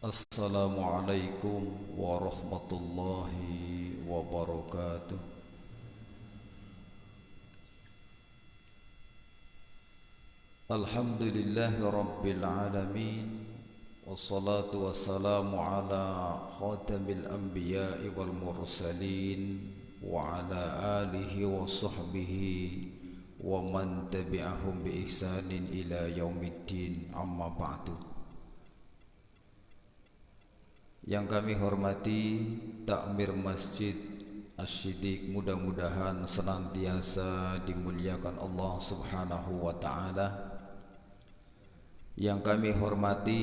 Assalamualaikum warahmatullahi wabarakatuh. Alhamdulillahi rabbil alamin. Wassalatu wassalamu ala khatamil anbiya'i wal mursalin wa ala alihi wa sahbihi wa man tabi'ahum bi ihsanin ila yaumiddin, amma ba'du. Yang kami hormati takmir Masjid Asy-Syidiq, mudah-mudahan senantiasa dimuliakan Allah Subhanahu wa taala. Yang kami hormati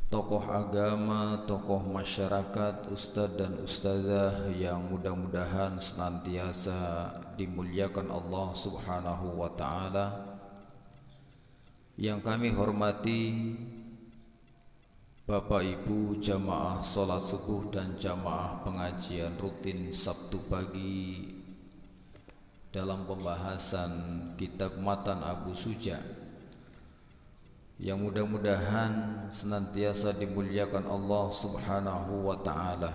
tokoh agama, tokoh masyarakat, ustadz dan ustadzah yang mudah-mudahan senantiasa dimuliakan Allah Subhanahu wa taala. Yang kami hormati Bapak Ibu jamaah sholat subuh dan jamaah pengajian rutin Sabtu pagi dalam pembahasan kitab Matan Abu Suja, yang mudah-mudahan senantiasa dimuliakan Allah Subhanahu wa ta'ala.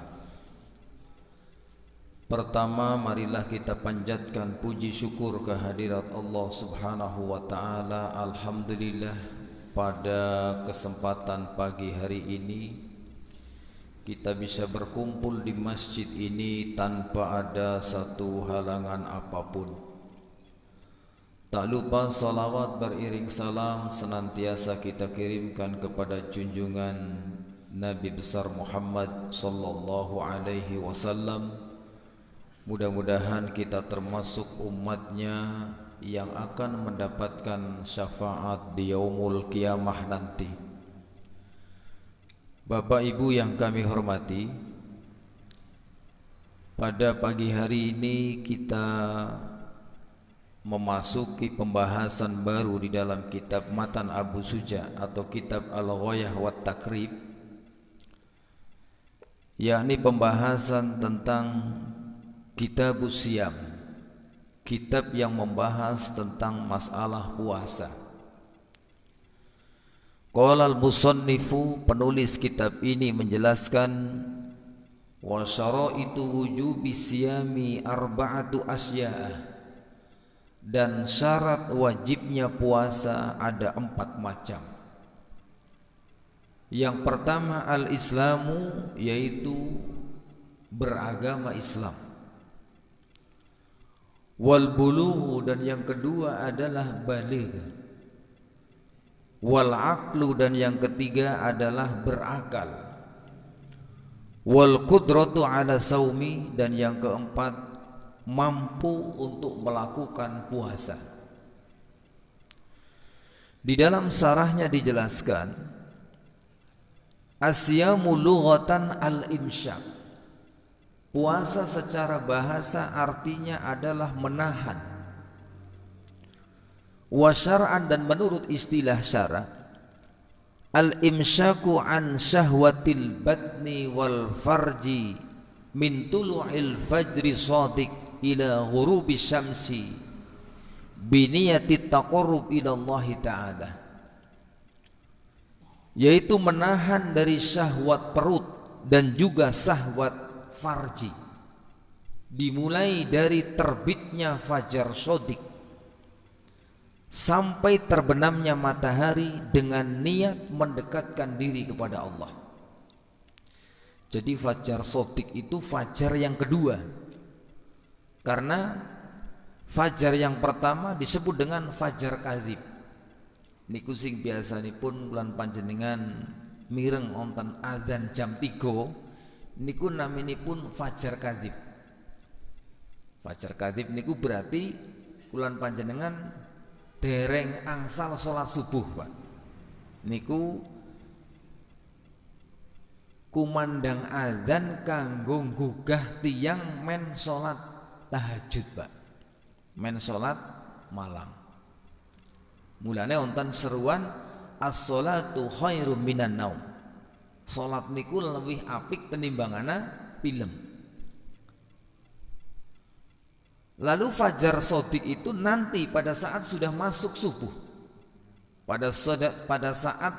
Pertama, marilah kita panjatkan puji syukur kehadirat Allah Subhanahu wa ta'ala. Alhamdulillah, pada kesempatan pagi hari ini kita bisa berkumpul di masjid ini tanpa ada satu halangan apapun. Tak lupa salawat beriring salam senantiasa kita kirimkan kepada junjungan Nabi besar Muhammad sallallahu alaihi wasallam. Mudah-mudahan kita termasuk umatnya yang akan mendapatkan syafaat di yaumul qiyamah nanti. Bapak Ibu yang kami hormati, pada pagi hari ini kita memasuki pembahasan baru di dalam kitab Matan Abu Suja atau kitab Al-Ghayah wat Takrib, yakni pembahasan tentang Kitabus Siyam, kitab yang membahas tentang masalah puasa. Qala al-musannifu, penulis kitab ini menjelaskan, wa syaraitu wujubi siyami arba'atu asya'a, dan syarat wajibnya puasa ada 4 macam. Yang pertama al-islamu, yaitu beragama Islam. Wal bulughu, dan yang kedua adalah baligh. Wal aqlu, dan yang ketiga adalah berakal. Wal qudratu ala saumi, dan yang keempat mampu untuk melakukan puasa. Di dalam syarahnya dijelaskan, asyamu lughatan al-imsyak. Puasa secara bahasa artinya adalah menahan. Wa syar'an, dan menurut istilah syara, al-imsyaku an syahwatil batni wal farji min tulu'il fajri shadiq ila ghurubi syamsi biniyati taqarrub ila Allah ta'ala, yaitu menahan dari syahwat perut dan juga syahwat farji, dimulai dari terbitnya fajar shadiq sampai terbenamnya matahari dengan niat mendekatkan diri kepada Allah. Jadi fajar shadiq itu fajar yang kedua, karena fajar yang pertama disebut dengan fajar kadzib. Niku sing biasanipun bulan panjenengan mireng wonten azan jam 3, niku naminipun fajar kadzib. Fajar kadzib niku berarti bulan panjenengan dereng angsal salat subuh, Pak. Niku kumandang azan kanggo gugah tiyang men salat tahajud, Pak. Men salat malam. Mulane wonten seruan as-shalatu khairum minan naum. Salat niku lebih apik tenimbangana film. Lalu fajar shadiq itu nanti pada saat sudah masuk subuh, pada saat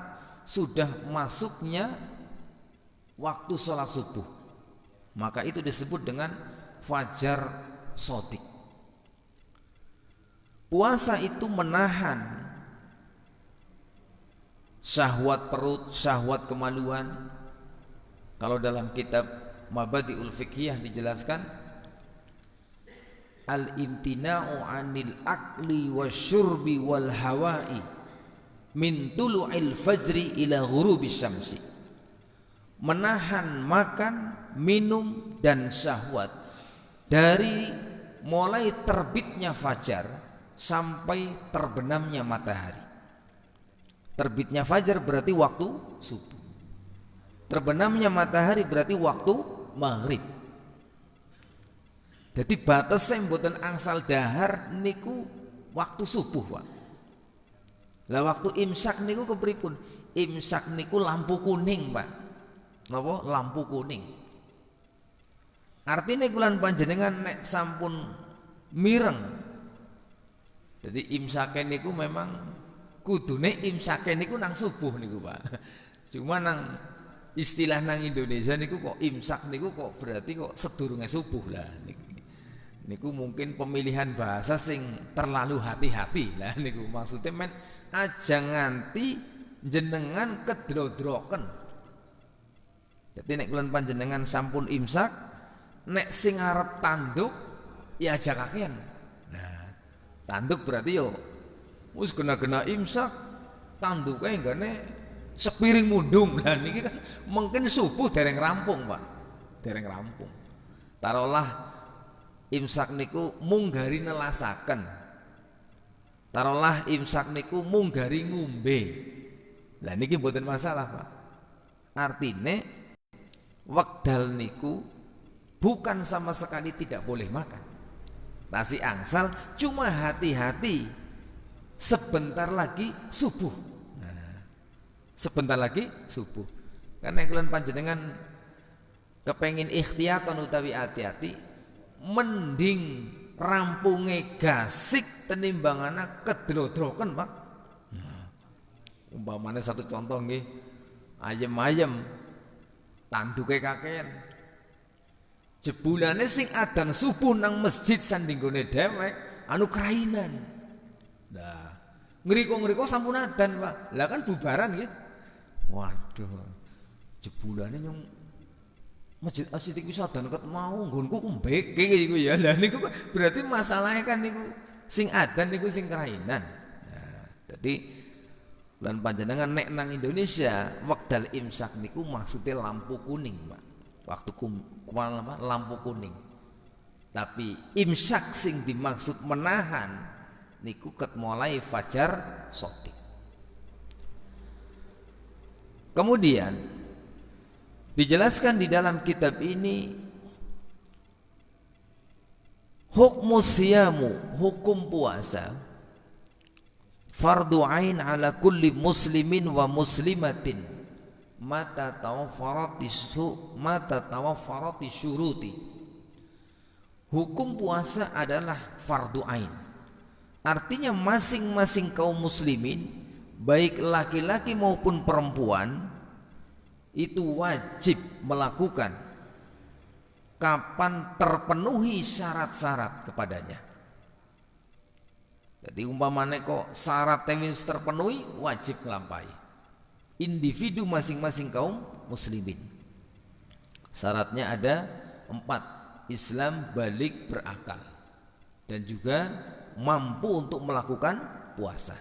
sudah masuknya waktu sholat subuh, maka itu disebut dengan fajar shadiq. Puasa itu menahan syahwat perut, syahwat kemaluan. Kalau dalam kitab Mabadi'ul Fiqhiyah dijelaskan, al-imtina'u 'anil akli wasyurbi wal hawa'i min tulu'il fajri ila ghurubis syamsi. Menahan makan, minum dan syahwat dari mulai terbitnya fajar sampai terbenamnya matahari. Terbitnya fajar berarti waktu subuh, terbenamnya matahari berarti waktu maghrib. Jadi batasnya mboten angsal dahar niku waktu subuh, Pak. Lah waktu imsak niku kepripun? Imsak niku lampu kuning, Pak. Napa? Lampu kuning. Artinya kulan panjenengan nek sampun mireng. Jadi imsake niku memang kudune imsake niku nang subuh niku, Pak. Cuma nang istilah nang Indonesia niku kok imsak niku kok berarti kok sedurunge subuh lah niku mungkin pemilihan bahasa sing terlalu hati-hati lah niku, maksudnya men aja nganti jenengan kedrodroken. Jadi nek kula panjenengan sampun imsak, nek sing arep tanduk ya aja kakean. Nah, tanduk berarti yo wis kena-kena imsak, tanduke enggane sepiring mundung. Lah niki kan mungkin subuh dereng rampung, Pak. Dereng rampung. Taruhlah imsak niku munggari nelasaken. Taruhlah imsak niku munggari ngombe. Lah niki mboten masalah, Pak. Artine wekdal niku bukan sama sekali tidak boleh makan. Nasi angsal, cuma hati-hati sebentar lagi subuh. Sebentar lagi subuh. Karena kalian panjenengan kepengin ikhtiyatan utawi hati-hati, mending rampunge gasik tenimbangana kedrodroken, Pak. Umpamane satu contoh nggih, ayem-ayem tanduke kakean. Jebulane sing adzan subuh nang masjid sandinggone dhewek anu krainan. Nah, ngriko-ngriko sampun adzan, Pak. Lah kan bubaran nggih. Waduh, jebulane nyong masjid Asyidik wis adzan ket mau nggonku kumbeke iku ya. Lah niku berarti masalahnya kan niku sing adzan niku sing krainan. Nah, dadi lan panjenengan nek nang Indonesia wekdal imsak niku maksudnya lampu kuning, Pak. Waktu lampu kuning. Tapi imsak sing dimaksud menahan niku ket mulai fajar shadiq. Kemudian dijelaskan di dalam kitab ini hukmus siyamu, hukum puasa fardu ain ala kulli muslimin wa muslimatin mata tawaffarati syuruti. Hukum puasa adalah fardu ain, artinya masing-masing kaum muslimin baik laki-laki maupun perempuan itu wajib melakukan kapan terpenuhi syarat-syarat kepadanya. Jadi umpamane kok syaratnya terpenuhi, wajib nglampahi. Individu masing-masing kaum muslimin. Syaratnya ada 4. Islam, balik, berakal, dan juga mampu untuk melakukan puasa.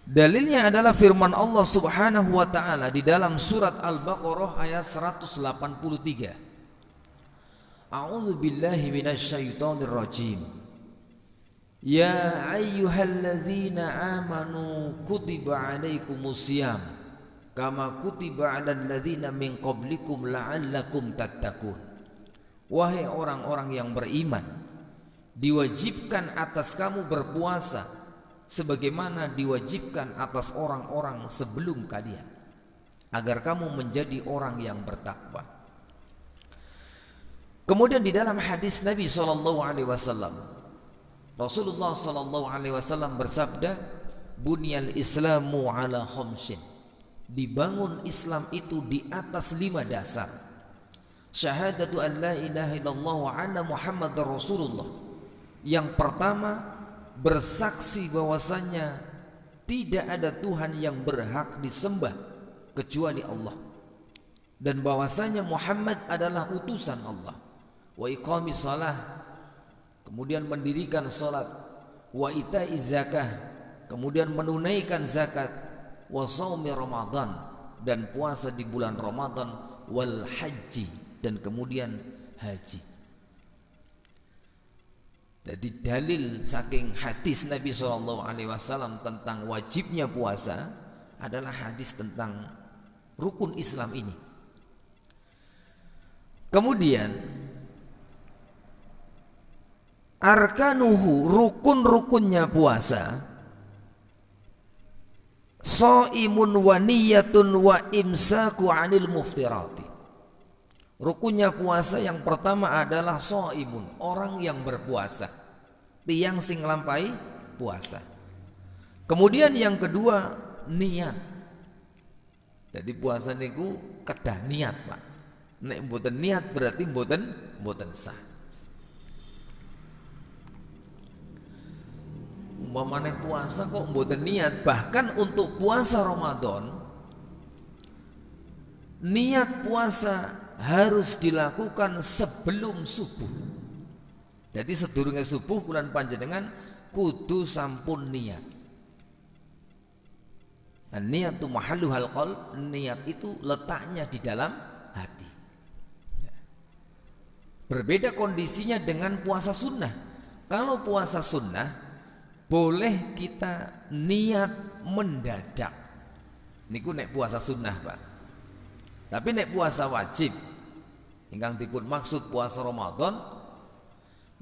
Dalilnya adalah firman Allah Subhanahu wa taala di dalam surat Al-Baqarah ayat 183. A'udzu billahi minasyaitonir rajim. Ya ayyuhalladzina amanu kutiba alaikumusiyam kama kutiba 'alal ladzina min qablikum la'allakum tattaqun. Wahai orang-orang yang beriman, diwajibkan atas kamu berpuasa sebagaimana diwajibkan atas orang-orang sebelum kalian, agar kamu menjadi orang yang bertakwa. Kemudian di dalam hadis Nabi SAW, Rasulullah SAW bersabda, bunyal islamu ala khamsin, dibangun Islam itu di atas 5 dasar. Syahadatu an la ilaha illallah wa anna muhammadar rasulullah. Yang pertama, bersaksi bahwasanya tidak ada Tuhan yang berhak disembah kecuali Allah, dan bahwasanya Muhammad adalah utusan Allah. Wa iqamis shalah, kemudian mendirikan salat. Wa itaiz zakah, kemudian menunaikan zakat. Wa shaumi Ramadan, dan puasa di bulan Ramadan. Wal haji, dan kemudian haji. Jadi dalil saking hadis Nabi SAW tentang wajibnya puasa adalah hadis tentang rukun Islam ini. Kemudian arkanuhu, rukun-rukunnya puasa, shaimun wa niyatun wa imsaku anil muftirati. Rukunnya puasa yang pertama adalah shaimun, orang yang berpuasa, tiang sing nglampahi puasa. Kemudian yang kedua niat. Jadi puasa niku kedah niat, Pak. Nek mboten niat berarti mboten sah. Umpamane puasa kok mboten niat, bahkan untuk puasa Ramadan niat puasa harus dilakukan sebelum subuh. Jadi sedurunge subuh bulan panjenengan kudu sampun niat. Niat itu mahalluhal qalb, niat itu letaknya di dalam hati. Berbeda kondisinya dengan puasa sunnah. Kalau puasa sunnah boleh kita niat mendadak. Niku nek puasa sunnah, Pak. Tapi nek puasa wajib, ingkang dipun maksud puasa Ramadan,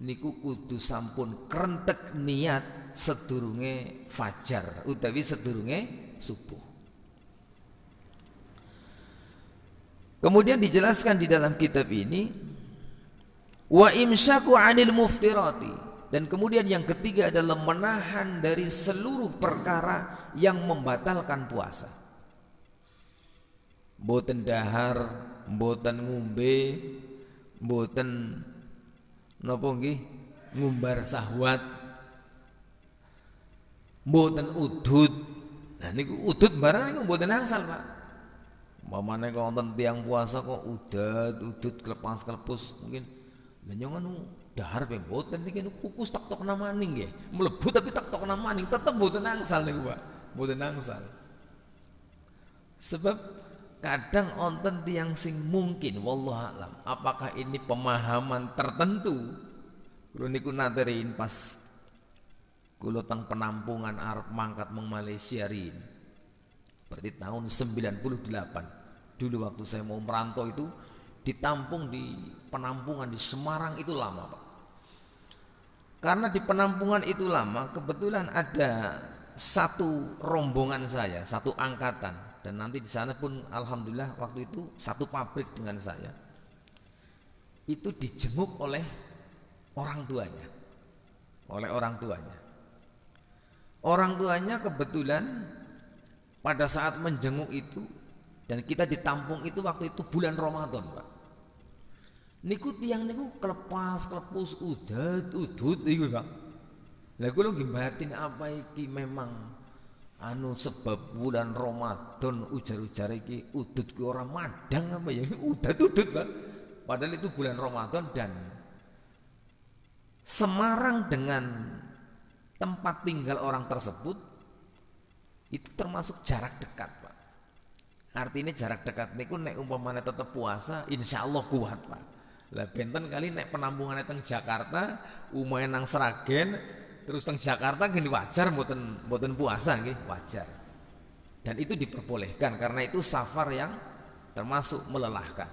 niku kudu sampun krentek niat sedurunge fajar utawi sedurunge subuh. Kemudian dijelaskan di dalam kitab ini, wa imsyaku 'anil muftirati, dan kemudian yang ketiga adalah menahan dari seluruh perkara yang membatalkan puasa. Mboten dahar, mboten ngombe, mboten napa nggih ngumbar sahwat, mboten udud. Nah niku udud barang niku mboten angsal, Pak. Mamane kok wonten tiyang puasa kok udud kelepas-kelepus mungkin lha nyong dahar pe mboten niki kukus tak tok namaning nggih. Mlebu tapi tak tok namaning tetep mboten angsal niku, Pak. Mboten angsal. Sebab kadang onten tiang sing mungkin wallah alam apakah ini pemahaman tertentu. Kulo niku naterin pas kulo teng penampungan arep mangkat meng Malaysia rin. Berarti tahun 98. Dulu waktu saya mau merantau itu ditampung di penampungan di Semarang itu lama, Pak. Karena di penampungan itu lama, kebetulan ada satu rombongan saya, satu angkatan. Dan nanti di sana pun alhamdulillah waktu itu satu pabrik dengan saya. Itu dijenguk oleh orang tuanya. Oleh orang tuanya. Orang tuanya kebetulan pada saat menjenguk itu dan kita ditampung itu waktu itu bulan Ramadan, Pak. Niku tiang niku kelepas, kelepus, udut iku, Pak. Lah kula nggih batin apa iki memang sebab bulan Ramadan ujar-ujar iki udut ki ora madang apa ya, udut, Pak. Padahal itu bulan Ramadan dan Semarang dengan tempat tinggal orang tersebut itu termasuk jarak dekat, Pak. Artinya jarak dekat niku nek umpamane tetep puasa insyaallah kuat, Pak. Lah benten kali nek penampungan teng Jakarta, umahe nang Sragen, terus teng Jakarta gini wajar mboten puasa nggih, wajar. Dan itu diperbolehkan karena itu safar yang termasuk melelahkan.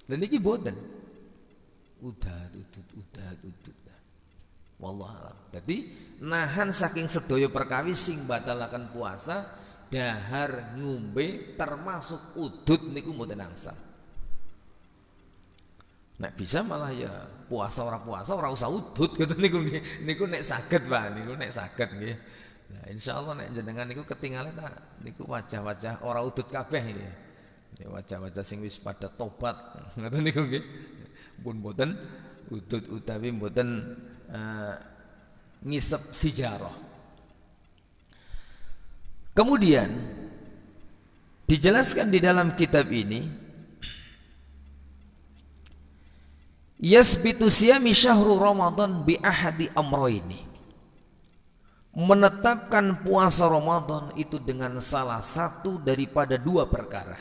Dan iki mboten. Udah. Wallah alam. Jadi nahan saking sedaya perkawis sing batalaken puasa, dahar ngombe termasuk udut niku mboten angsal. Nek bisa malah ya puasa ora usah udut gitu niku nek saged, Pak, niku nek saged nggih. Nah, insyaallah nek jenengan niku ketinggalan niku wajah-wajah ora udut kabeh iki. Ini wajah-wajah sing wis pada tobat. Ngoten niku nggih. Pun mboten udut utawi mboten ngisep sijarah. Kemudian dijelaskan di dalam kitab ini, yasbitu siyami syahru Ramadan bi ahadi amroini. Menetapkan puasa Ramadan itu dengan salah satu daripada dua perkara.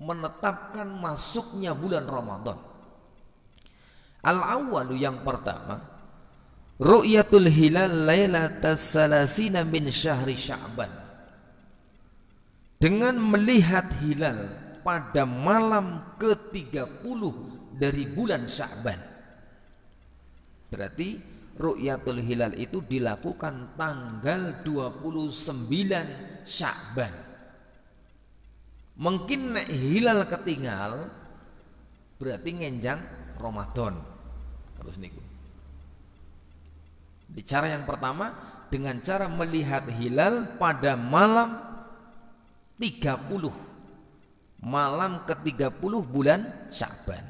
Menetapkan masuknya bulan Ramadan. Al-awwalu, yang pertama, ru'yatul hilal lailatas salasina min syahri Sya'ban. Dengan melihat hilal pada malam ke-30 dari bulan Sya'ban. Berarti ru'yatul hilal itu dilakukan tanggal 29 Sya'ban. Mungkin nek hilal ketinggal berarti ngenjang Ramadan. Terus niku. Di cara yang pertama dengan cara melihat hilal pada malam 30, malam ke-30 bulan Sya'ban.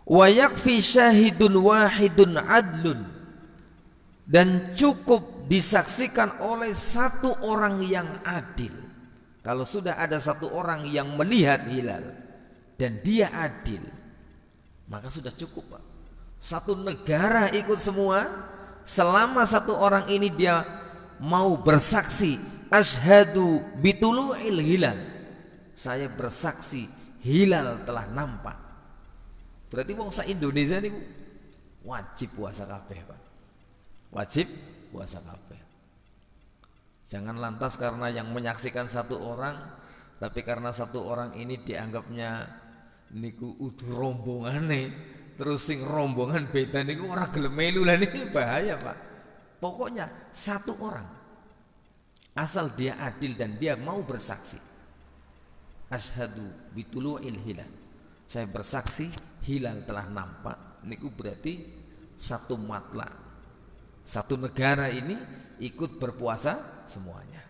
Wa yakfi syahidun wahidun adlun, dan cukup disaksikan oleh satu orang yang adil. Kalau sudah ada satu orang yang melihat hilal dan dia adil, maka sudah cukup, Pak. Satu negara ikut semua, selama satu orang ini dia mau bersaksi, asyhadu bitulu'il hilal, saya bersaksi hilal telah nampak. Berarti wong sak Indonesia niku wajib puasa kabeh, Pak. Wajib puasa kabeh. Jangan lantas karena yang menyaksikan satu orang, tapi karena satu orang ini dianggapnya niku udah rombongane, terus sing rombongan beda niku ora gelem melu lah, niki bahaya, Pak. Pokoknya satu orang asal dia adil dan dia mau bersaksi, asyhadu bitulu'il hilal, saya bersaksi hilal telah nampak, niku berarti satu matla, satu negara ini ikut berpuasa semuanya.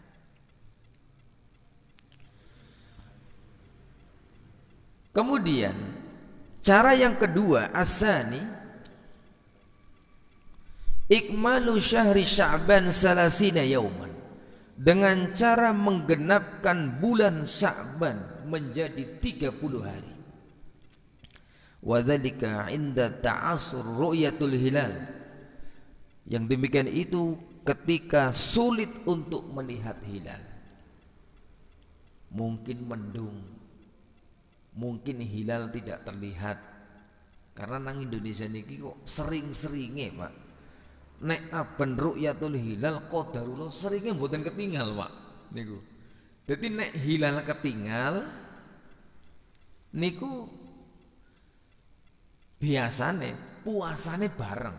Kemudian cara yang kedua, asani ikmalu syahri Sya'ban salasina yauman, dengan cara menggenapkan bulan Sya'ban menjadi 30 hari. Wa dzalika 'inda ta'assur ru'yatul hilal. Yang demikian itu ketika sulit untuk melihat hilal. Mungkin mendung, mungkin hilal tidak terlihat. Karena nang Indonesia niki kok sering-seringe, Pak. Nek aben ru'yatul hilal qadarullah seringe mboten ketinggal, Pak. Niku. Dadi nek hilal ketinggal niku biasane puasane bareng.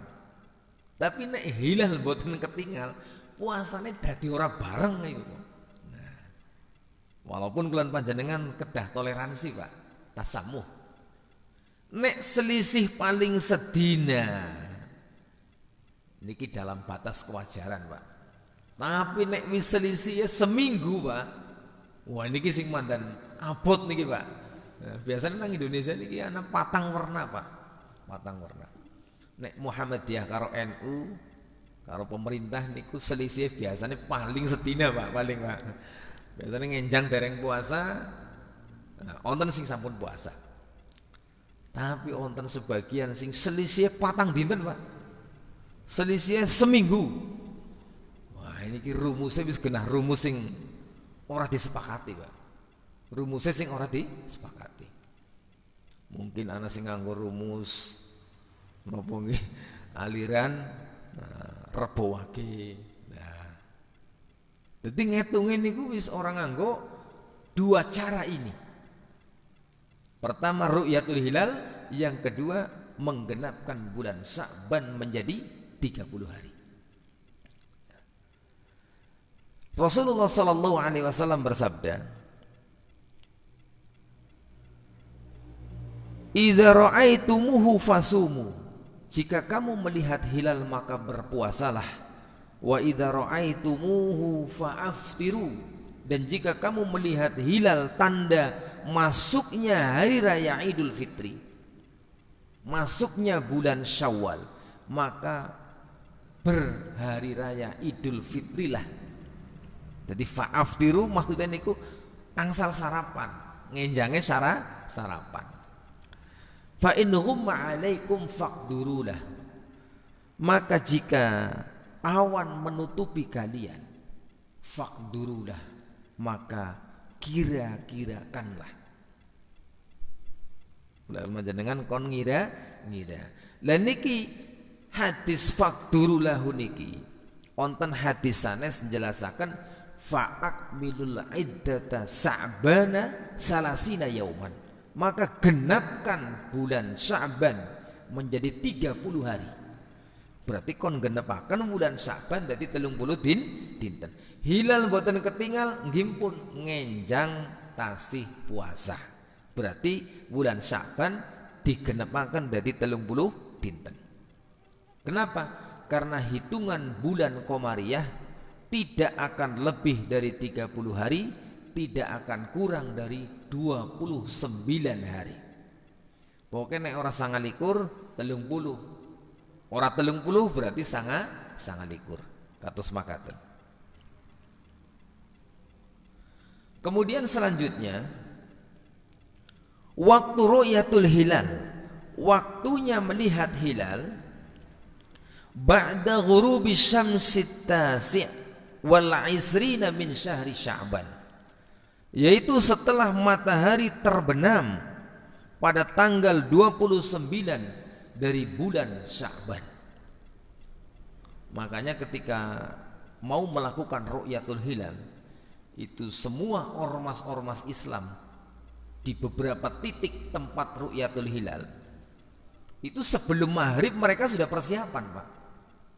Tapi nek hilal mboten ketinggal, puasane dadi ora bareng niku. Nah, walaupun kalian panjenengan kedah toleransi, Pak, tasamuh. Nek selisih paling sedina niki dalam batas kewajaran, Pak. Tapi nek wis selisih ya seminggu, Pak, wah niki sing mandan abot niki, Pak. Nah, biasanya nang Indonesia niki ana patang warna, Pak. Patang warna. Nek Muhammadiyah karo NU karo pemerintah niku selisih biasanya paling sedina, Pak, paling, Pak. Biasanya ngenjang dereng puasa, wonten sing sampun puasa. Tapi wonten sebagian sing selisih patang dinten, Pak. Selisih seminggu. Wah, ini ki rumusnya wis genah rumus sing ora disepakati, Pak. Rumusnya sing ora disepakati. Mungkin ana sing nganggo rumus napa nggih aliran rebo wage. Nah, dadi ngitunge niku wis orang nganggo dua cara ini. Pertama ru'yatul hilal, yang kedua menggenapkan bulan Sya'ban menjadi 30 hari. Rasulullah sallallahu alaihi wasallam bersabda, "Idza ra'aitumuhu fasumu." Jika kamu melihat hilal maka berpuasalah. Wa idza ra'aitumuhu fa'aftiru, dan jika kamu melihat hilal tanda masuknya hari raya Idul Fitri, masuknya bulan Syawal, maka berhari raya Idul Fitri lah. Jadi fa'aftiru maksudnya niku angsal sarapan, ngenjange sarapan. Fa in humma 'alaikum faqdurulah, maka jika awan menutupi kalian, faqdurulah, maka kira-kirakanlah. Ulama jenengan kon ngira. Lah niki hadis faqdurulah niki wonten hadis sanes njelasaken fa'akmilul iddata sa'bana salasina yauman, maka genapkan bulan Sya'ban menjadi 30 hari. Berarti kon genepaken bulan Sya'ban dadi 30 dinten. Hilal mboten ketinggal nggih pun ngenjang tasih puasa. Berarti bulan Sya'ban digenepaken dadi 30 dinten. Kenapa? Karena hitungan bulan Qamariyah tidak akan lebih dari 30 hari, tidak akan kurang dari 29 hari. Pokoknya nek ora 29 30. Ora 30 berarti sanga likur. Kados makaten. Kemudian selanjutnya waktu ru'yatul hilal, waktunya melihat hilal ba'da ghurubi syamsit tasi' wal 'isrina min syahri Sya'ban, yaitu setelah matahari terbenam pada tanggal 29 dari bulan Sya'ban. Makanya ketika mau melakukan ru'yatul hilal, itu semua ormas-ormas Islam di beberapa titik tempat ru'yatul hilal itu sebelum maghrib mereka sudah persiapan, Pak.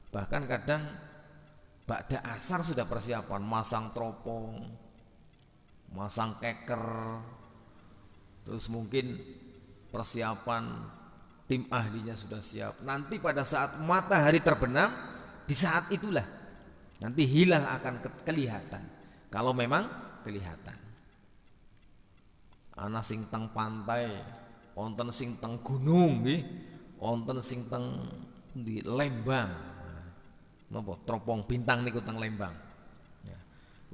Bahkan kadang ba'da asar sudah persiapan, masang teropong, masang keker, terus mungkin persiapan tim ahlinya sudah siap. Nanti pada saat matahari terbenam, di saat itulah nanti hilal akan kelihatan. Kalau memang kelihatan. Ana sing teng pantai, wonten sing teng gunung nggih, wonten sing teng di Lembang. Napa teropong bintang niku teng Lembang. Ya.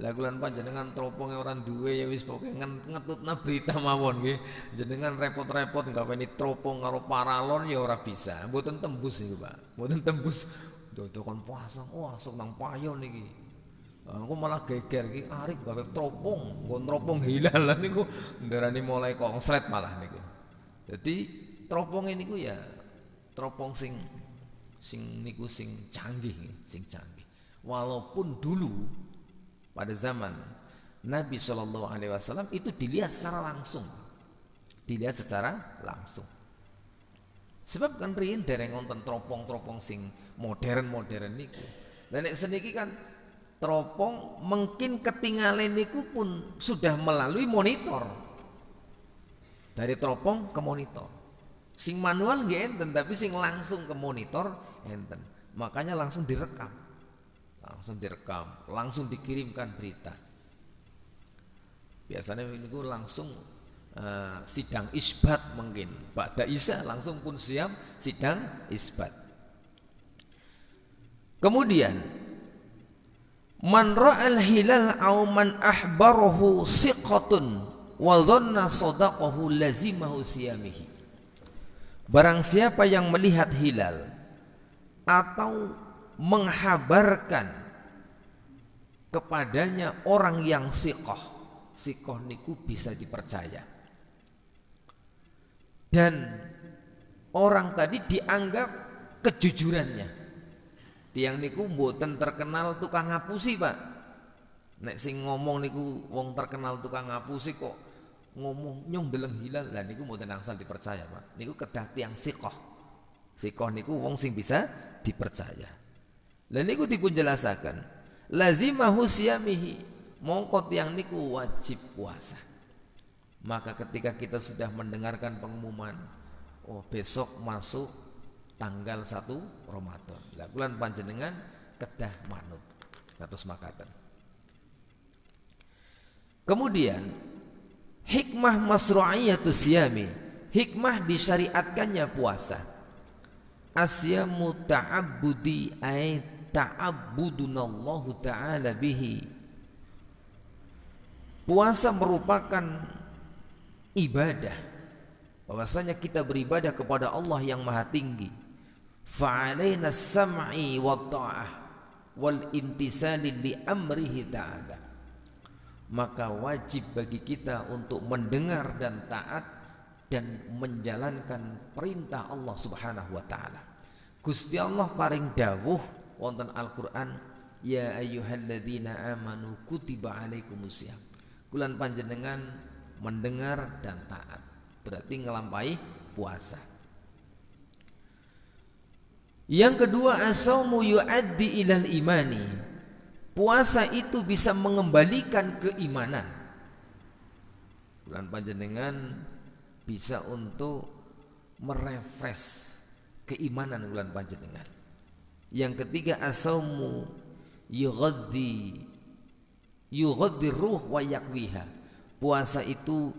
Lah kula panjenengan teroponge ora duwe ya wis pokoke ngetutna berita mawon nggih. Jenengan repot-repot gaweni teropong karo paralon ya ora bisa. Mboten tembus niku, Pak. Mboten tembus. Dodokon pasang, wah sok nang payon niki. Aku malah geger iki arep gawe teropong, nggon teropong hilal niku ndarani mulai kongslet malah niku. Jadi teropong niku ya teropong sing niku sing canggih. Walaupun dulu pada zaman Nabi Shallallahu Alaihi Wasallam itu dilihat secara langsung, Sebab kan riyen dereng wonten teropong sing modern niku. Dan nek seniki kan teropong mungkin ketinggalan niku pun sudah melalui monitor. Dari teropong ke monitor. Sing manual nggih enten, tapi sing langsung ke monitor enten. Makanya langsung direkam, langsung dikirimkan berita. Biasanya niku langsung sidang isbat mungkin. Ba'da Isya langsung pun siap sidang isbat. Kemudian man ra'al hilal aw man ahbarahu siqatun wa dhanna sadaqahu lazimahu siyamihi. Barang siapa yang melihat hilal atau menghabarkan kepadanya orang yang siqah niku bisa dipercaya, dan orang tadi dianggap kejujurannya. Tiang niku mboten terkenal tukang ngapusi, Pak. Nek sing ngomong niku wong terkenal tukang ngapusi kok ngomong nyong deleng hilal, lah niku mboten angsal dipercaya, Pak. Niku kedah tiang siqah. Siqah niku wong sing bisa dipercaya. Lah niku dipun jelasaken, lazimahu siyamihi, mongko tiang niku wajib puasa. Maka ketika kita sudah mendengarkan pengumuman, oh besok masuk tanggal 1 Ramadan. Lah kula panjenengan kedah manut kados makaten. Kemudian hikmah masru'iyatus siyami, hikmah disyariatkannya puasa. Asyamu ta'abbudi ay ta'abbudunallahu ta'ala bihi. Puasa merupakan ibadah, bahwasanya kita beribadah kepada Allah yang maha tinggi. Fa'alaina sam'i wa ta'ah wal imtisali li amrihi ta'ala. Maka wajib bagi kita untuk mendengar dan taat dan menjalankan perintah Allah Subhanahu wa taala. Gusti Allah paring dawuh wonten Al-Qur'an, ya ayyuhalladzina amanu kutiba alaikumusiyam. Kulan panjenengan mendengar dan taat, berarti ngelampahi puasa. Yang kedua, as-saumu yu'addi ilal imani. Puasa itu bisa mengembalikan keimanan. Bulan panjenengan bisa untuk merefresh keimanan bulan panjenengan. Yang ketiga, as-saumu yughaddi ruh wa yakwiha. Puasa itu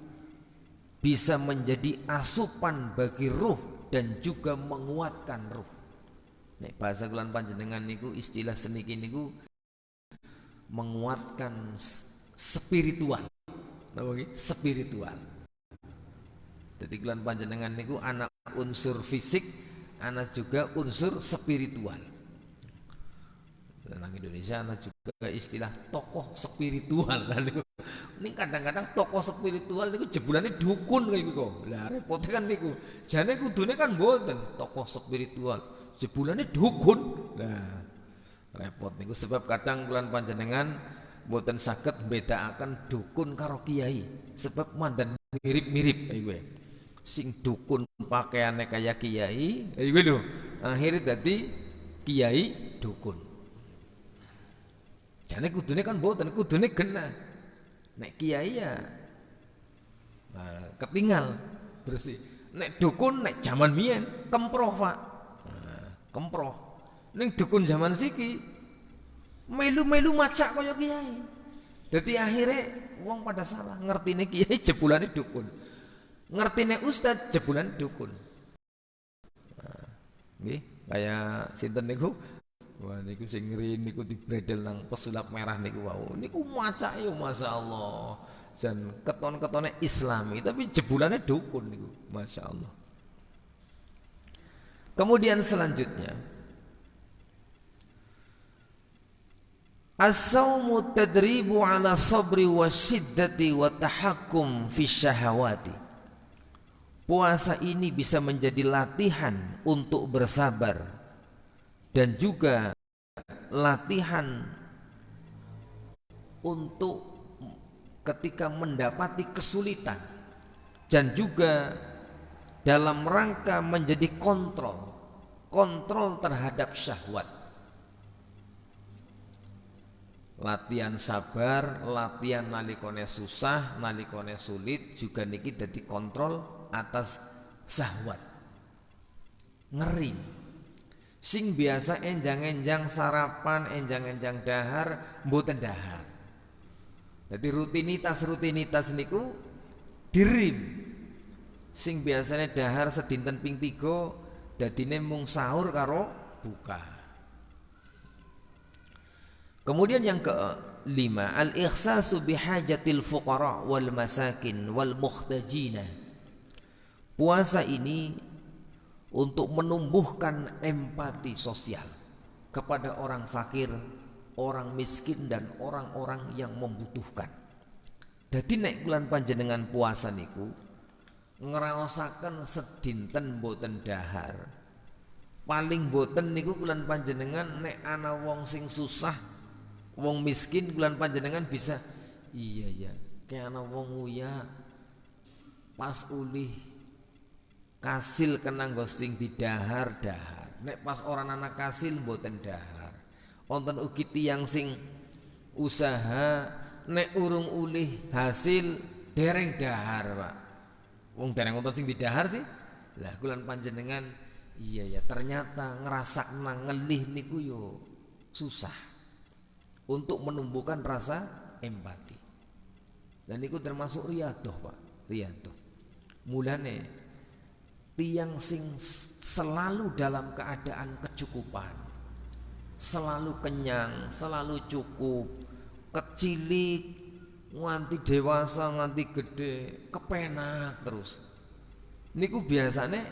bisa menjadi asupan bagi ruh dan juga menguatkan ruh. Nek bahasa bulan panjenengan niku, istilah seniki niku menguatkan spiritual. Spiritual. Jadi bulan panjenengan niku anak unsur fisik, anak juga unsur spiritual. Dalam Indonesia anak juga istilah tokoh spiritual. Ini kadang-kadang tokoh spiritual niku jebulane dukun kayak gitu. Lah repotnya kan niku. Jane kudune kan mboten tokoh spiritual, jebulane dukun. Nah, repot niku sebab kadang bulan panjenengan mboten saged mbedakaken dukun karo kiai, sebab mandan mirip-mirip kayak gue. Sing dukun pakaiannya kayak kiai, kayak gue lho. Akhirnya dadi kiai dukun. Jane kudune kan mboten, kudune genah. Nek kiai ya ketinggal bersih. Nek dukun nek zaman biyen kemproh, Pak. Kemproh. Ning dukun zaman siki melu-melu macak kaya kiai. Dadi akhirnya wong pada salah, ngertine kiai jebulane dukun. Ngertine ustaz jebulane dukun. Nah, nggih, kaya sinten niku? Wah niku sing ngeri niku dibredel nang pesulap merah niku wau. Niku macak yo masyaallah. Jan keton-ketone Islami tapi jebulane dukun niku, masyaallah. Kemudian selanjutnya, as-saumu tadribu ala sabri wa syiddati wa tahakkum fi syahawati. Puasa ini bisa menjadi latihan untuk bersabar dan juga latihan untuk ketika mendapati kesulitan, dan juga dalam rangka menjadi kontrol terhadap syahwat. Latihan sabar, latihan nalikone susah, nalikone sulit, juga niki dadi kontrol atas syahwat. Ngeri. Sing biasa enjang-enjang sarapan, enjang-enjang dahar, mboten dahar. Jadi rutinitas niku dirim. Sing biasanya dahar sedinten ping 3, dadine mung sahur karo buka. Kemudian yang kelima, al-ikhsasu bihajatil fuqara wal masakin wal muhtajina. Puasa ini untuk menumbuhkan empati sosial kepada orang fakir, orang miskin dan orang-orang yang membutuhkan. Dadi nek bulan panjenengan puasa niku ngraosaken sedinten boten dahar. Paling boten niku bulan panjenengan nek ana wong sing susah, wong miskin, bulan panjenengan bisa iya ya, kayak ana wong uya pas ulih kasil kena ghosting di dahar. Nek pas orang anak kasil mboten dahar. Wonten ugi tiyang sing usaha nek urung ulih hasil dereng dahar, Pak. Wong dereng wonten sing didahar sih. Lah kulan panjenengan iya ya, ternyata ngerasakna ngelih niku yo susah untuk menumbuhkan rasa empati. Dan itu termasuk riyadhah, Pak. Riyadhah. Mulane tiang sing selalu dalam keadaan kecukupan, selalu kenyang, selalu cukup, kecilik nganti dewasa nganti gede, kepenak terus. Niku biasanya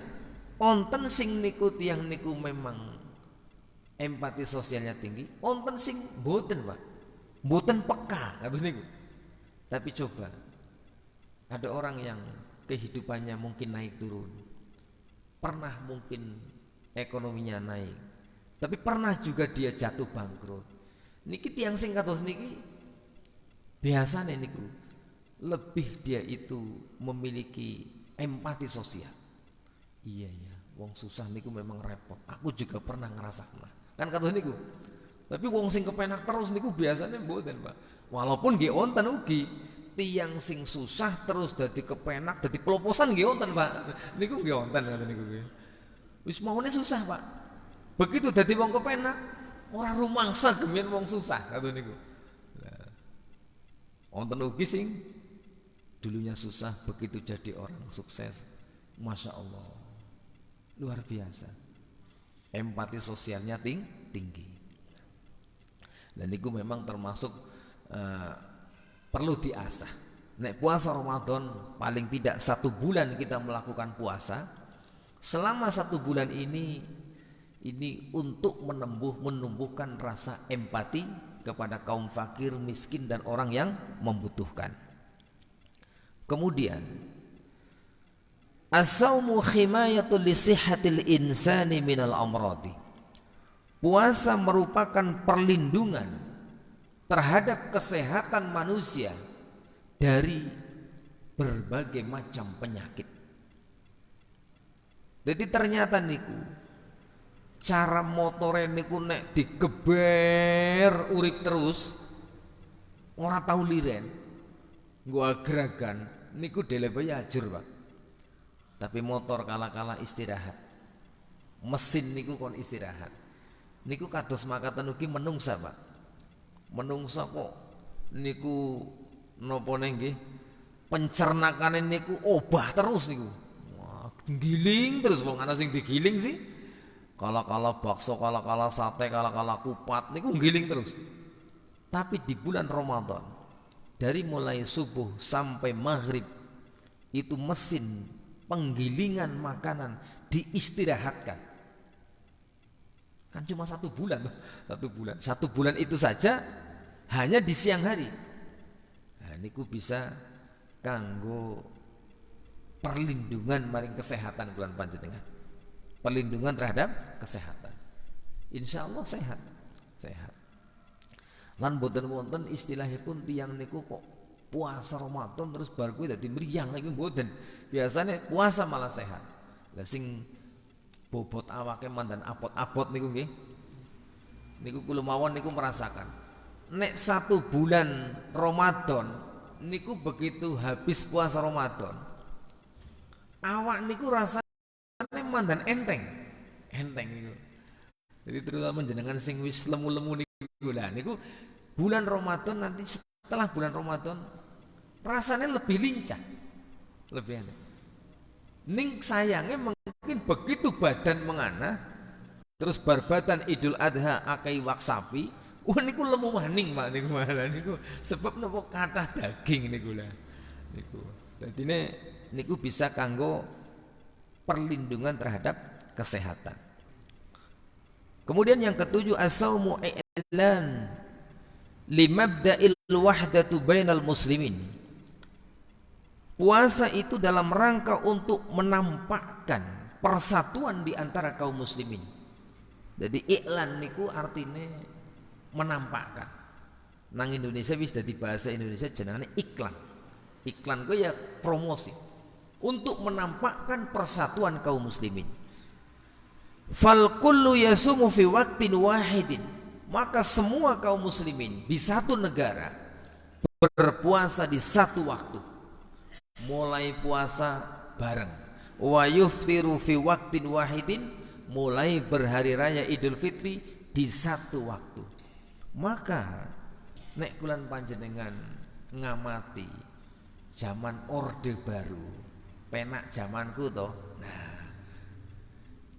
onten sing niku tiang niku memang empati sosialnya tinggi, onten sing mboten, Pak. Mboten peka kados niku. Tapi coba ada orang yang kehidupannya mungkin naik turun, pernah mungkin ekonominya naik, tapi pernah juga dia jatuh bangkrut. Niki tiang sing kados niki biasanya niku lebih dia itu memiliki empati sosial. Iya ya, wong susah niku memang repot. Aku juga pernah ngerasakan. Kan kados niku. Tapi wong sing kepenak terus niku biasanya mboten, Pak. Walaupun nggih wonten ugi tiyang sing susah terus dadi kepenak, dadi peloposan nggih wonten, Pak. Niku nggih wonten ngoten niku. Wis maune susah, Pak. Begitu dadi wong kepenak, ora rumangsa gemien wong susah kados niku. Wonten ugi sing dulunya susah begitu jadi orang sukses. Masya Allah, luar biasa. Empati sosialnya tinggi. Dan itu memang termasuk perlu diasah. Nek puasa Ramadan paling tidak 1 bulan kita melakukan puasa. Selama 1 bulan ini untuk menumbuhkan rasa empati kepada kaum fakir, miskin dan orang yang membutuhkan. Kemudian as-saumu khimayatul li sihhatil insani minal amradi. Puasa merupakan perlindungan terhadap kesehatan manusia dari berbagai macam penyakit. Jadi ternyata niku cara motore niku nek digeber urip terus ora tau liren, nggo agragan niku delepe ajur, Pak. Tapi motor kala-kala istirahat, mesin niku kon istirahat. Niku kados makaten ugi menungsa, Pak. Menungsa kok niku napa nggih pencernakane niku obah terus niku. Wah, giling terus wong ana sing digiling sih. Kala-kala bakso, kala-kala sate, kala-kala kupat niku giling terus. Tapi di bulan Ramadan dari mulai subuh sampai maghrib itu mesin penggilingan makanan diistirahatkan. Kan cuma 1 bulan, 1 bulan. 1 bulan itu saja hanya di siang hari. Nah, niku bisa kanggo perlindungan maring kesehatan bulan panjenengan. Perlindungan terhadap kesehatan. Insya Allah sehat. Lan boten wonten istilahipun tiyang niku kok puasa Ramadan terus bar kuwi dadi mriyang iku mboten. Biasanya puasa malah sehat. Lah sing bobot awake mandan apot-apot niku nggih. Niku kula mawon niku merasakan. Nek 1 bulan Ramadan niku begitu habis puasa Ramadan, awak niku rasane mandan enteng niku. Jadi terutama jenengan sing wis lemu-lemu niku lah niku bulan Ramadan nanti setelah bulan Ramadan rasanya lebih lincah, lebih enak. Ning sayangnya mungkin begitu badan mengana terus barbatan Idul Adha akai wak sapi, niku lemu maning, Pak, niku malah niku sebab napa kathah daging niku lah. Niku. Dadine niku bisa kanggo perlindungan terhadap kesehatan. Kemudian yang ketujuh as-saumu i'lan limabda'il wahdatu bainal muslimin. Puasa itu dalam rangka untuk menampakkan persatuan di antara kaum muslimin. Jadi iklan niku artinya menampakkan. Nang Indonesia wis dadi bahasa Indonesia jenengane iklan. Iklan ku ya promosi untuk menampakkan persatuan kaum muslimin. Fal kullu yasumu fi waqtin wahidin. Maka semua kaum muslimin di satu negara berpuasa di satu waktu. Mulai puasa bareng. Wa yuftiru fi waqtin wahidin, mulai berhari raya Idul Fitri di satu waktu. Maka nek kulan panjenengan ngamati zaman Orde Baru, penak zamanku toh. Nah,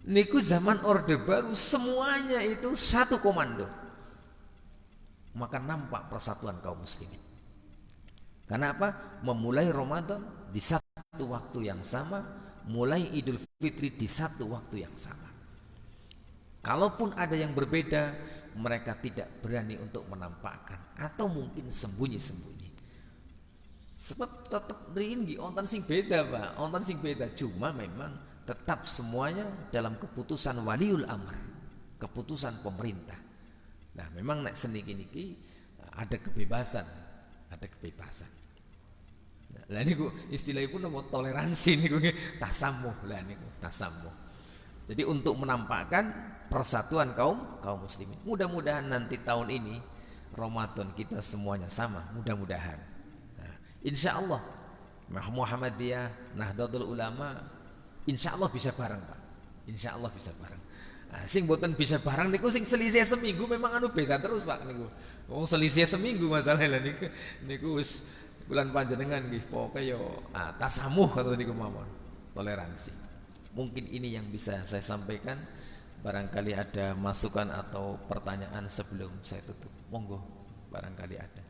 niku zaman Orde Baru semuanya itu satu komando. Maka nampak persatuan kaum muslimin. Karena apa? Memulai Ramadan di satu waktu yang sama, mulai Idul Fitri di satu waktu yang sama. Kalaupun ada yang berbeda, mereka tidak berani untuk menampakkan atau mungkin sembunyi-sembunyi. Sebab tetap ringi ontan sing beda, Pak. Ontan sing beda, cuma memang tetap semuanya dalam keputusan waliul amr, keputusan pemerintah. Nah, memang nek seni niki ada kebebasan, ada kebebasan. Lah niku istilahipun nama toleransi niku tasamuh, lah niku tasamuh. Jadi untuk menampakkan persatuan kaum muslimin. Mudah-mudahan nanti tahun ini Ramadan kita semuanya sama, mudah-mudahan. Nah, insyaallah Muhammadiyah, Nahdlatul Ulama insyaallah bisa bareng, Pak. Insyaallah bisa bareng. Nah, sing boten bisa bareng niku sing selisih seminggu memang anu beda terus, Pak niku. Wong selisih seminggu masalahnya niku wis bulan panjenengan nggih pokoke yo tasamuh atau niku mawon. Toleransi. Mungkin ini yang bisa saya sampaikan. Barangkali ada masukan atau pertanyaan sebelum saya tutup. Monggo, barangkali ada.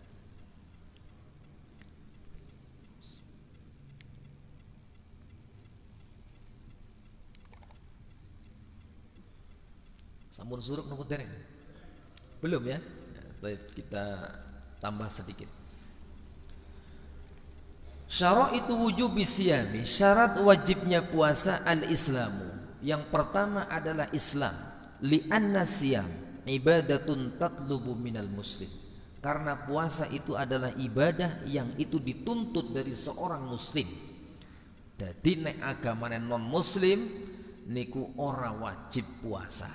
Sampun suruk nopo dereng? Belum ya? Kita tambah sedikit. Syaraitu wujubi siyami, syarat wajibnya puasa al-islamu. Yang pertama adalah Islam. Li'anna siyam ibadatun tatlubu minal muslim. Karena puasa itu adalah ibadah yang itu dituntut dari seorang muslim. Jadi nek agamane non muslim niku ora wajib puasa.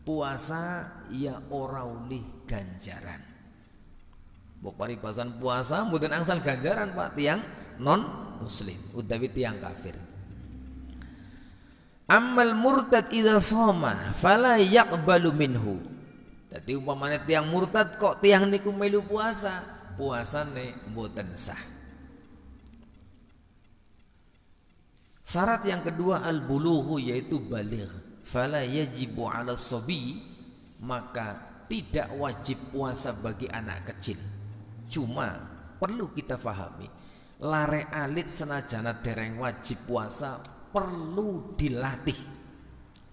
Puasa ya ora oleh ganjaran. Mbok paribasan puasa mboten angsal ganjaran, Pak, tiang non muslim utawi tiang kafir. Ammal murtad idza shoma fala yaqbalu minhu. Dadi umpamane tiang murtad kok tiang niku melu puasa, puasane mboten sah. Syarat yang kedua al-bulughu, yaitu baligh. Fala yajibu 'ala shabi, maka tidak wajib puasa bagi anak kecil. Cuma perlu kita fahami, lare alit senajana dereng wajib puasa perlu dilatih,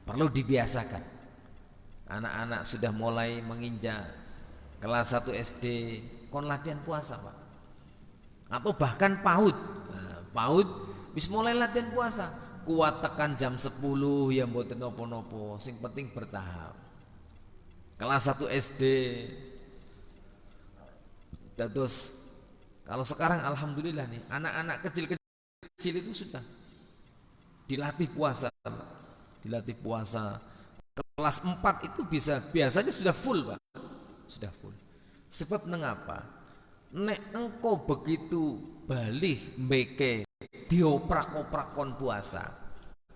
perlu dibiasakan. Anak-anak sudah mulai menginjak kelas 1 SD kon latihan puasa, Pak. Atau bahkan PAUD. Nah, PAUD wis mulai latihan puasa. Kuat tekan jam 10 ya mboten napa-napa, sing penting bertahap. Kelas 1 SD. Terus kalau sekarang alhamdulillah nih, anak-anak kecil-kecil itu sudah dilatih puasa. Dilatih puasa. Kelas 4 itu biasanya sudah full, Pak. Sudah full. Sebab mengapa? Nek engkau begitu balik mbeke dioprak-oprak kon puasa.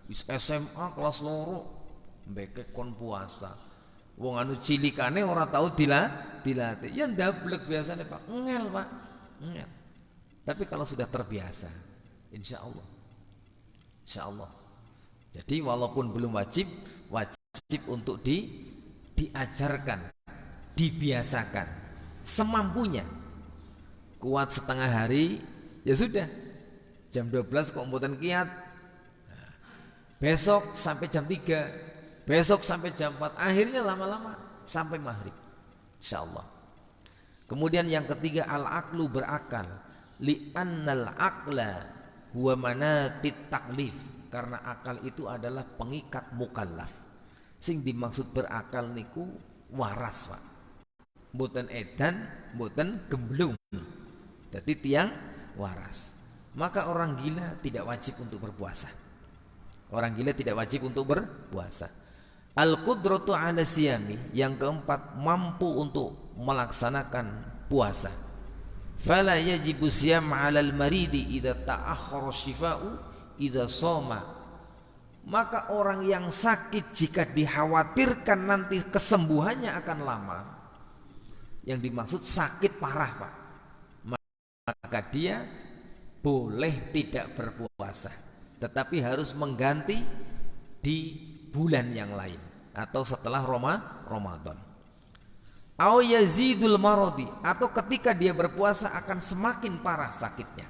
Wis SMA kelas loro mbeke kon puasa. Wong anu cilikane ora tahu dilatih. Ya ndablek biasanya, Pak. Ngel, Pak. Ngel. Tapi kalau sudah terbiasa, insyaallah. Insyaallah. Jadi walaupun belum wajib untuk diajarkan, dibiasakan semampunya. Kuat setengah hari ya sudah, jam 12 kok mboten kiat, besok sampai jam 3, besok sampai jam 4, akhirnya lama-lama sampai maghrib, insyaallah. Kemudian yang ketiga al-aqlu, berakal. Li'annal aqla huwa manatit taklif, karena akal itu adalah pengikat mukallaf. Sing dimaksud berakal niku waras, Pak. Mboten edan, mboten gemblung. Jadi tiang waras. Maka orang gila tidak wajib untuk berpuasa. Orang gila tidak wajib untuk berpuasa. Al-qudratu 'ala siyami, yang keempat mampu untuk melaksanakan puasa. Fala yajibu siyam 'alal maridi idza ta'akhkhara shifa'u idza shoma. Maka orang yang sakit jika dikhawatirkan nanti kesembuhannya akan lama, Yang dimaksud sakit parah, Pak. Maka dia boleh tidak berpuasa, tetapi harus mengganti di bulan yang lain atau setelah Ramadan. Au yazidul maradi, atau ketika dia berpuasa akan semakin parah sakitnya,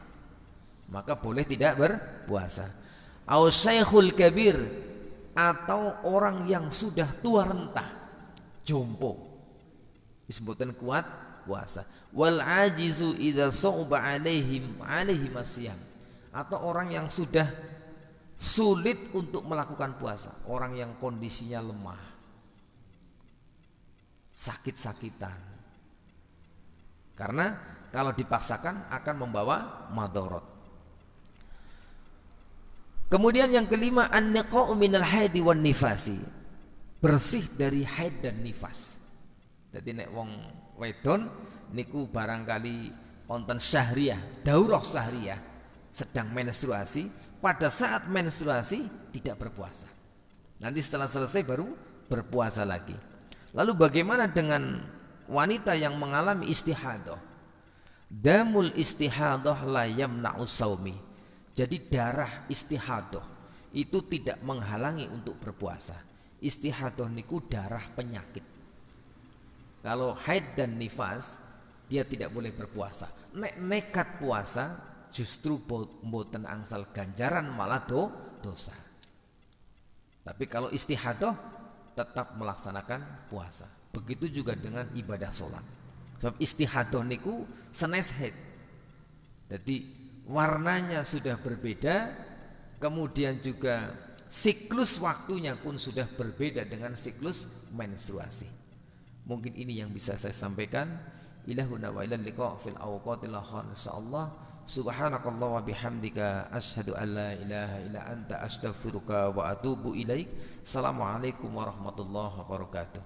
maka boleh tidak berpuasa. Au syaikhul kabir, atau orang yang sudah tua renta, jompo, disebutkan kuat puasa. Wal ajizu idza sa'ba alaihim asyam, atau orang yang sudah sulit untuk melakukan puasa, orang yang kondisinya lemah, sakit-sakitan. Karena kalau dipaksakan akan membawa madharat. Kemudian yang kelima, an-niqa'u minal haidi wan nifasi, bersih dari haid dan nifas. Jadi nek wong wedon niku barangkali wonten syahriyah, daurah syahriyah, sedang menstruasi, pada saat menstruasi tidak berpuasa. Nanti setelah selesai baru berpuasa lagi. Lalu bagaimana dengan wanita yang mengalami istihadah? Damul istihadah la yamna'u saumi. Jadi darah istihadah itu tidak menghalangi untuk berpuasa. Istihadah niku darah penyakit. Kalau haid dan nifas dia tidak boleh berpuasa. Nek nekat puasa justru mboten angsal ganjaran, malah dosa. Tapi kalau istihadah tetap melaksanakan puasa. Begitu juga dengan ibadah sholat. Sebab istihadah niku senes haid. Jadi warnanya sudah berbeda, kemudian juga siklus waktunya pun sudah berbeda dengan siklus menstruasi. Mungkin ini yang bisa saya sampaikan. Ilahuna wa ilal liqa' fil awqatil akhir insyaallah. Subhanakallah wa bihamdika asyhadu an la ilaha illa anta astaghfiruka wa atubu ilaik. Assalamualaikum warahmatullahi wabarakatuh.